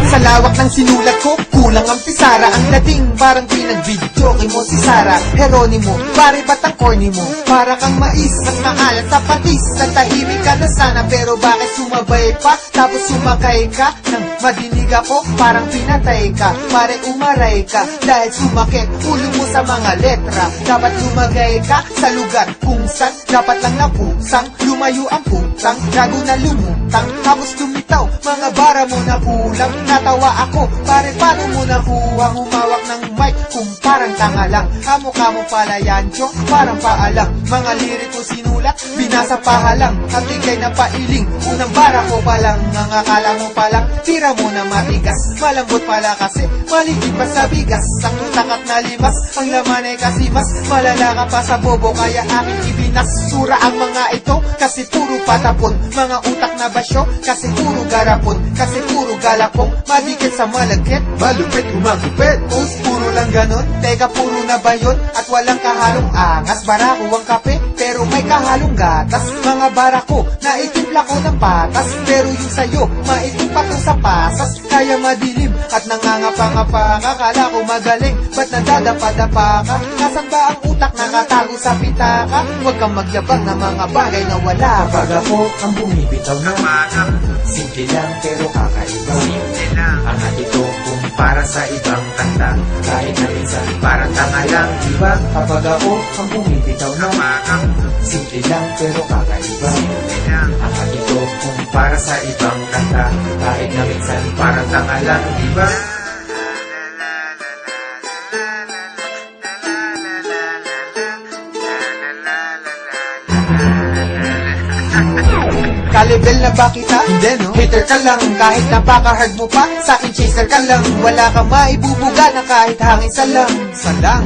Sa lawak ng sinulat ko, kulang ang pisara. Ang dating parang pinag-video kay mo si Sara Heronimo, pare ba't ang corny mo? Para kang mais, mas maalat sa patis. Natahimik ka na sana, pero bakit sumabay pa? Tapos sumakay ka, nang madinig ako, parang pinatay ka. Pare umaray ka, dahil sumakit ulo mo sa mga letra. Dapat lumagay ka sa lugar kung saan dapat lang napusang. Lumayo ang putang, gago na lumutang. Tapos lumitaw, mga bara mo na kulang. Natawa ako, pare paano mo nakuha? Humawak ng mic kung parang tanga lang. Kamukha mo pala yan, chong, parang paalang. Mga liriko sinulat, binasa pahalang. At bigay na pailing, unang bara ko palang. Ang akala mo palang, tira mo na matigas. Malambot pala kasi, maligid pa sa bigas. Ang takat na limas, ang laman ay kasi mas malala ka pa sa bobo, kaya aking ibinas. Sura ang mga ito, kasi puro patapon. Mga utak na basyo, kasi puro garapon. Kasi puro galapong, madikit sa malagkit. Malupit, umagupit, post puro lang ganon. Teka, puro na ba yun? At walang kahalong angas. Barako ang kape, pero may kahalong gatas. Mga barako, naitimpla ko ng patas. Pero yung sayo, maitim pa to sa pasas. Kaya madilim, at nangangapa-ngapa ka. Kala ko magaling, ba't nadadapa-dapa ka? Nasaan ba ang utak nakatago sa pitaka? Huwag kang magyabang na mga bagay na wala. Kapag ako ang bumibitaw na simple lang pero kakaiba. Ang atito kung para sa ibang kanta, kahit na minsan parang tanga lang, diba? Kapag ako ang bumibitaw na simple lang pero kakaiba. Ang atito kung para sa ibang kanta, kahit na minsan parang tanga lang, diba? Kalibel na ba kita? Hindi no? Hater ka lang, kahit napaka-hard mo pa. Sa'kin chaser ka lang, wala kang maibubuga na kahit hangin salang.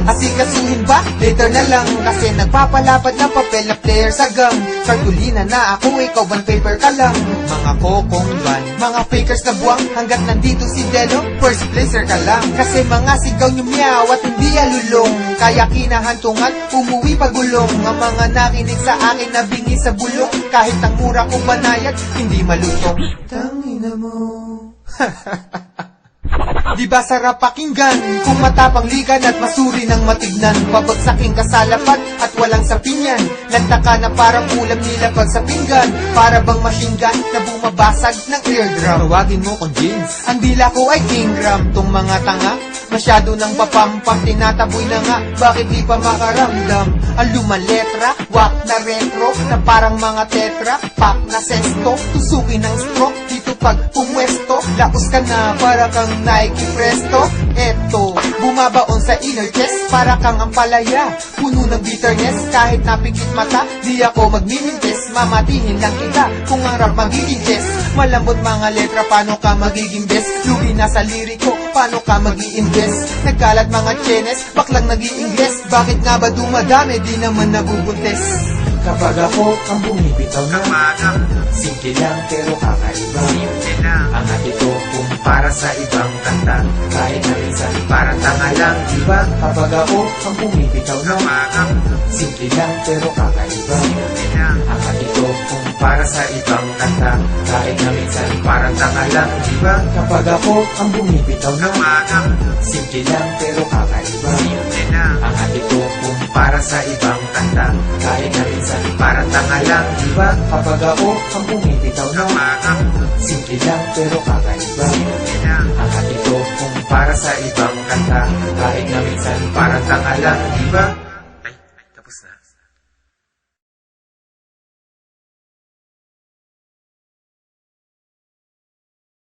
Asikasuhin ba? Later na lang, kasi nagpapalapad na papel na player sa gang. Kartulina na ako, ikaw ban paper ka lang. Mga kokong ban, mga fakers na buwang. Hanggat nandito si Delo, first placer ka lang. Kasi mga sigaw nyo meow at hindi alulong. Kaya kinahantungan, umuwi pagulong. Ang mga nakinig sa akin na bingi sa bulong. Kahit ang mura kong banayad, hindi malutong. Tangina mo. Di ba sarap pakinggan? Kung matapang ligan at masuri ng matignan. Pabagsaking ka sa lapad at walang sapinyan. Lanta ka na parang ulam nilapag sa pinggan. Para bang machine gun na bumabasag ng eardrum. Tawagin mo kong James. Ang dila ko ay Kingram. Tong mga tanga, masyado nang papampang. Tinataboy na nga, bakit di pa makaramdam? Ang lumang letra, wak na retro. Na parang mga tetra, pak na sesto. Tusukin ng stroke, dito pag pumwesto. Laos ka na, para kang Nike Presto. Eto, bumabaon sa inner chest, para kang ampalaya. Puno ng bitterness, kahit napikit mata. Di ako magmimintes, mamatihin lang kita. Kung ang rap magiging chess, malambot mga letra, paano ka magiging best? Lugi na sa liriko, paano ka mag-i-invest? Nagkalat mga chenes, baklang nag-i-ingles. Bakit nga ba dumadami, di naman nabubuntes? Kapag ako ang bumibitaw na simple lang pero kakaiba. Ang atito kung para sa ibang kanta, kahit na minsan parang tanga lang, diba? Kapag ako ang bumibitaw na simple lang pero kakaiba. Ang atito kung para sa ibang kanta, kahit na minsan parang tanga lang, diba? Kapag ako ang bumibitaw na simple lang pero kakaiba. Ang atito kung para sa ibang kanta, kahit na minsan parang tanga lang, diba? Kapag ako ang bumibitaw na simple lang pero kakaiba. Ang atito kung para sa ibang kanta, kahit na minsan parang tanga lang, diba?